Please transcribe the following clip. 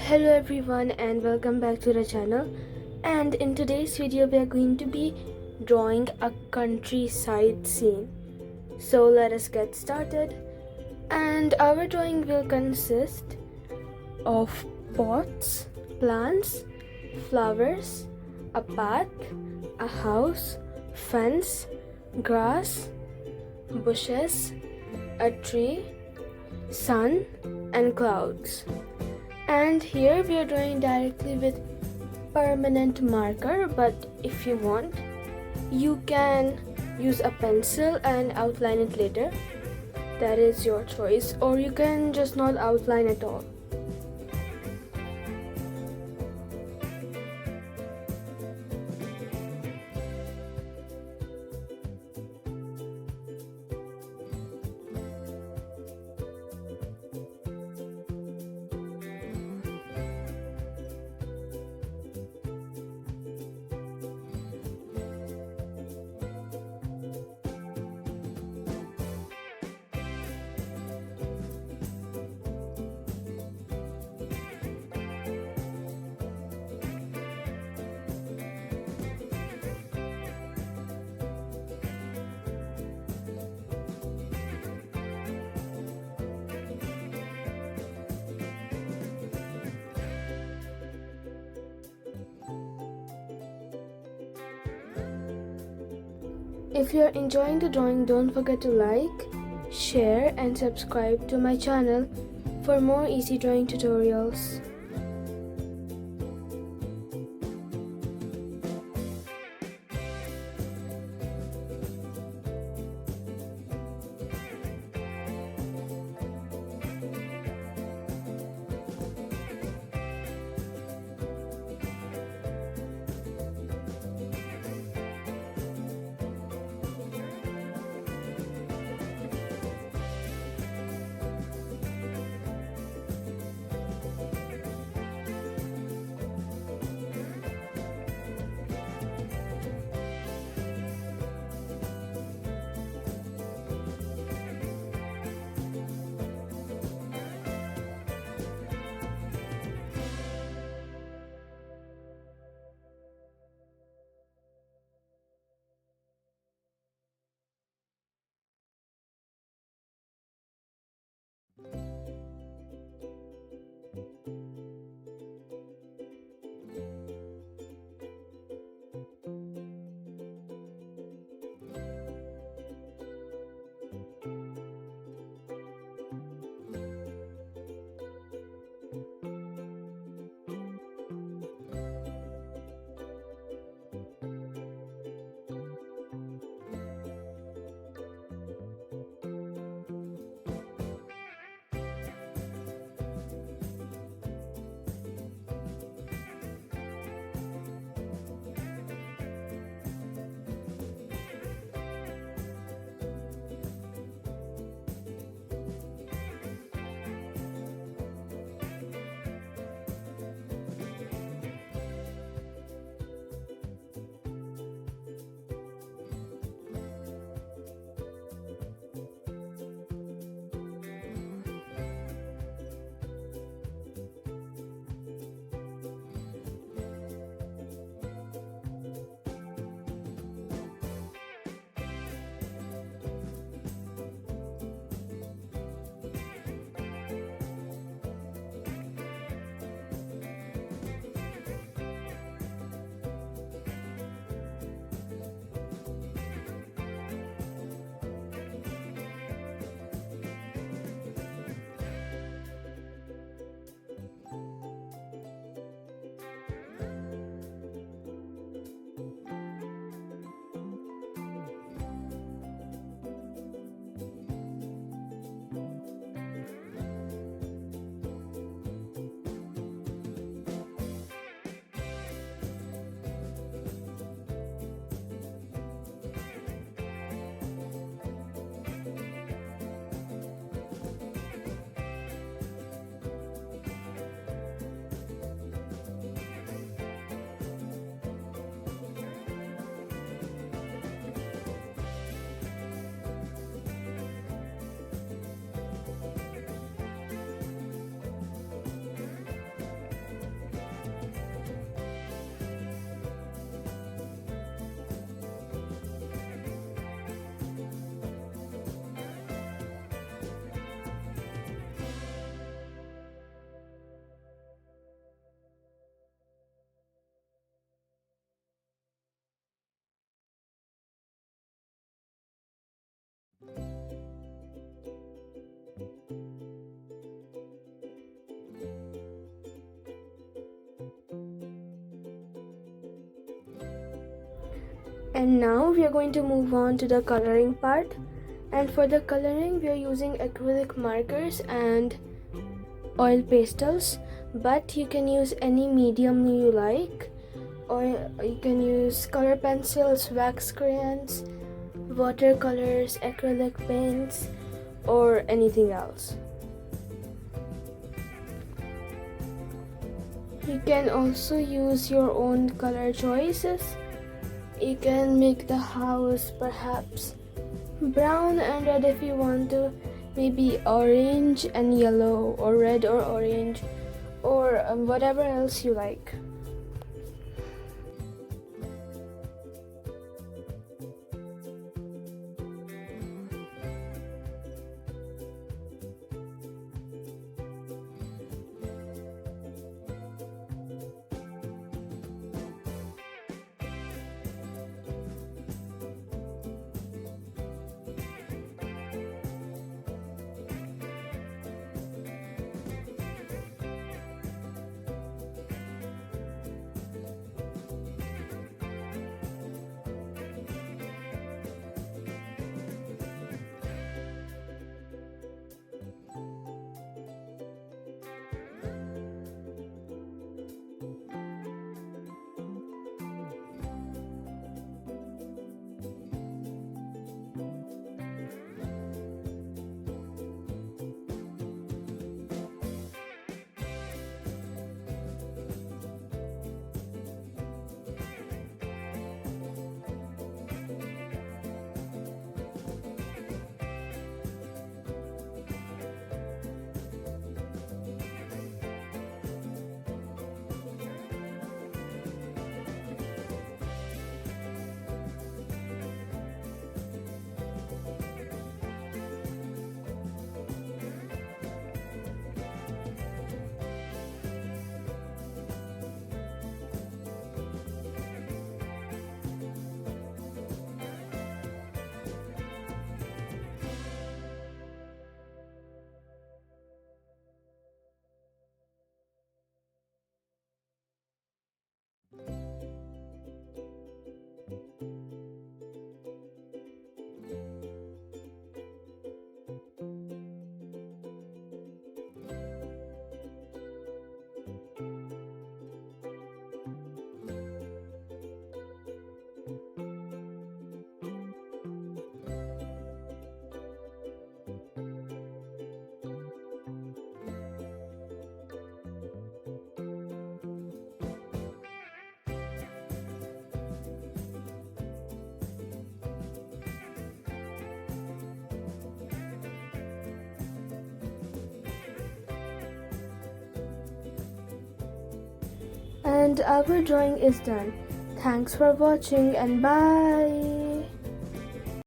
Hello everyone and welcome back to the channel. And in today's video we are going to be drawing a countryside scene. So let us get started. And our drawing will consist of pots, plants, flowers, a path, a house, fence, grass, bushes, a tree, sun and clouds. And here we are drawing directly with permanent marker, but if you want you can use a pencil and outline it later. That is your choice, or you can just not outline at all. If you are enjoying the drawing, don't forget to like, share and subscribe to my channel for more easy drawing tutorials. And now we are going to move on to the coloring part. And for the coloring, we are using acrylic markers and oil pastels, but you can use any medium you like, or you can use color pencils, wax crayons, watercolors, acrylic paints, or anything else. You can also use your own color choices. You can make the house perhaps brown and red if you want to, maybe orange and yellow, or red or orange, or whatever else you like. And our drawing is done. Thanks for watching and bye.